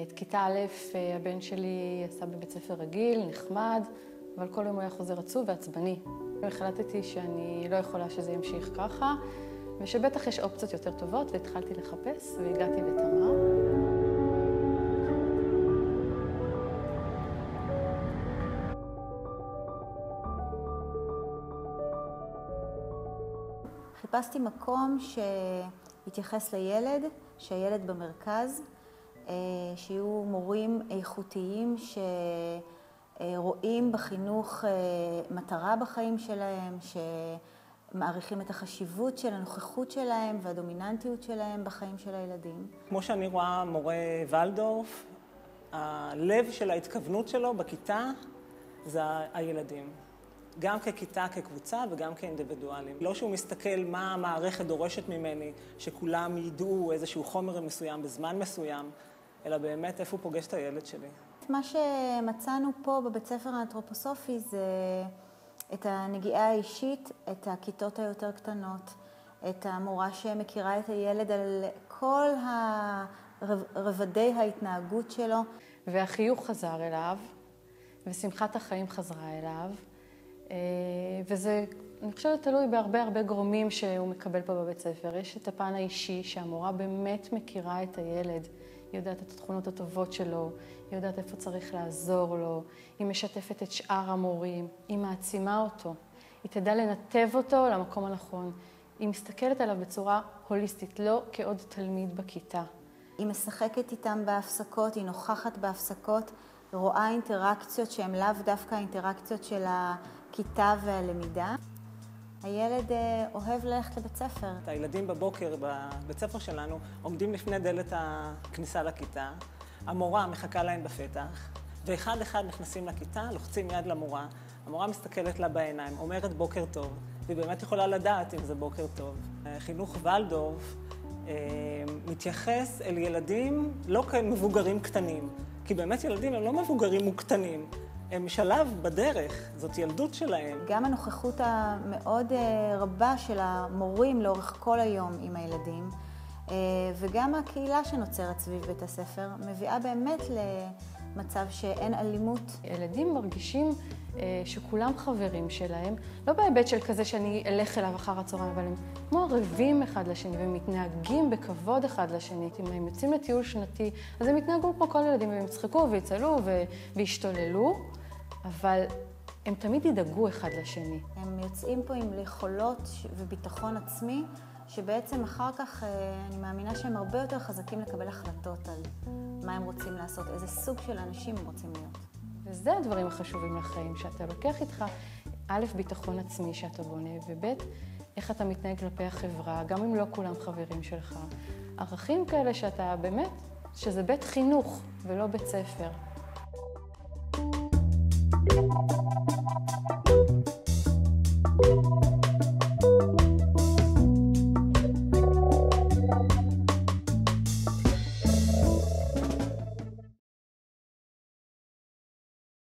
את כיתה א' הבן שלי עשה בבית ספר רגיל, נחמד, אבל כל יום הוא היה חוזר עצוב ועצבני. החלטתי שאני לא יכולה שזה ימשיך ככה, ושבטח יש אופציות יותר טובות, והתחלתי לחפש והגעתי לתמר. חיפשתי מקום שיתייחס לילד, שהילד במרכז, שיהיו מורים איכותיים שרואים בחינוך מטרה בחיים שלהם, שמעריכים את החשיבות של הנוכחות שלהם והדומיננטיות שלהם בחיים של הילדים. כמו שאני רואה מורה ולדורף, הלב של ההתכוונות שלו בכיתה זה הילדים. גם ככיתה, כקבוצה וגם כאינדיבידואלים. לא שהוא מסתכל מה המערכת דורשת ממני, שכולם ידעו איזשהו חומר מסוים בזמן מסוים, אלא באמת איפה הוא פוגש את הילד שלי. מה שמצאנו פה בבית ספר האנתרופוסופי זה את הנגיעה האישית, את הכיתות היותר קטנות, את המורה שמכירה את הילד על כל רבדי ההתנהגות שלו. והחיוך חזר אליו, ושמחת החיים חזרה אליו. וזה, אני חושבת, תלוי בהרבה גורמים שהוא מקבל פה בבית ספר. יש את הפן האישי, שהמורה באמת מכירה את הילד, היא יודעת את התכונות הטובות שלו, היא יודעת איפה צריך לעזור לו, היא משתפת את שאר המורים, היא מעצימה אותו, היא תדע לנתב אותו למקום הנכון. היא מסתכלת עליו בצורה הוליסטית, לא כעוד תלמיד בכיתה. היא משחקת איתם בהפסקות, היא נוכחת בהפסקות, רואה אינטראקציות שהן לאו דווקא האינטראקציות של הכיתה והלמידה. הילד אוהב ללכת לבית ספר. הילדים בבוקר בבית ספר שלנו עומדים לפני דלת הכניסה לכיתה, המורה מחכה להם בפתח, ואחד אחד נכנסים לכיתה, לוחצים יד למורה, המורה מסתכלת לה בעיניים, אומרת בוקר טוב, והיא באמת יכולה לדעת אם זה בוקר טוב. חינוך ולדורף מתייחס אל ילדים לא כמבוגרים קטנים, כי באמת ילדים הם לא מבוגרים וקטנים, הם שלב בדרך, זאת ילדות שלהם. גם הנוכחות המאוד רבה של המורים לאורך כל היום עם הילדים, וגם הקהילה שנוצרת סביב בית הספר, מביאה באמת למצב שאין אלימות. ילדים מרגישים שכולם חברים שלהם, לא בהיבט של כזה שאני אלך אליו אחר הצהריים, אבל הם כמו ערבים אחד לשני ומתנהגים בכבוד אחד לשני. אם הם יוצאים לטיול שנתי, אז הם יתנהגו כמו כל ילדים, הם יצחקו ויצלו וישתוללו, אבל הם תמיד ידאגו אחד לשני. הם יוצאים פה עם יכולות וביטחון עצמי, שבעצם אחר כך אני מאמינה שהם הרבה יותר חזקים לקבל החלטות על מה הם רוצים לעשות, איזה סוג של אנשים הם רוצים להיות. וזה הדברים החשובים לחיים, שאתה לוקח איתך א', ביטחון עצמי שאתה בונה, וב', איך אתה מתנהג כלפי החברה, גם אם לא כולם חברים שלך. ערכים כאלה שאתה באמת, שזה בית חינוך ולא בית ספר.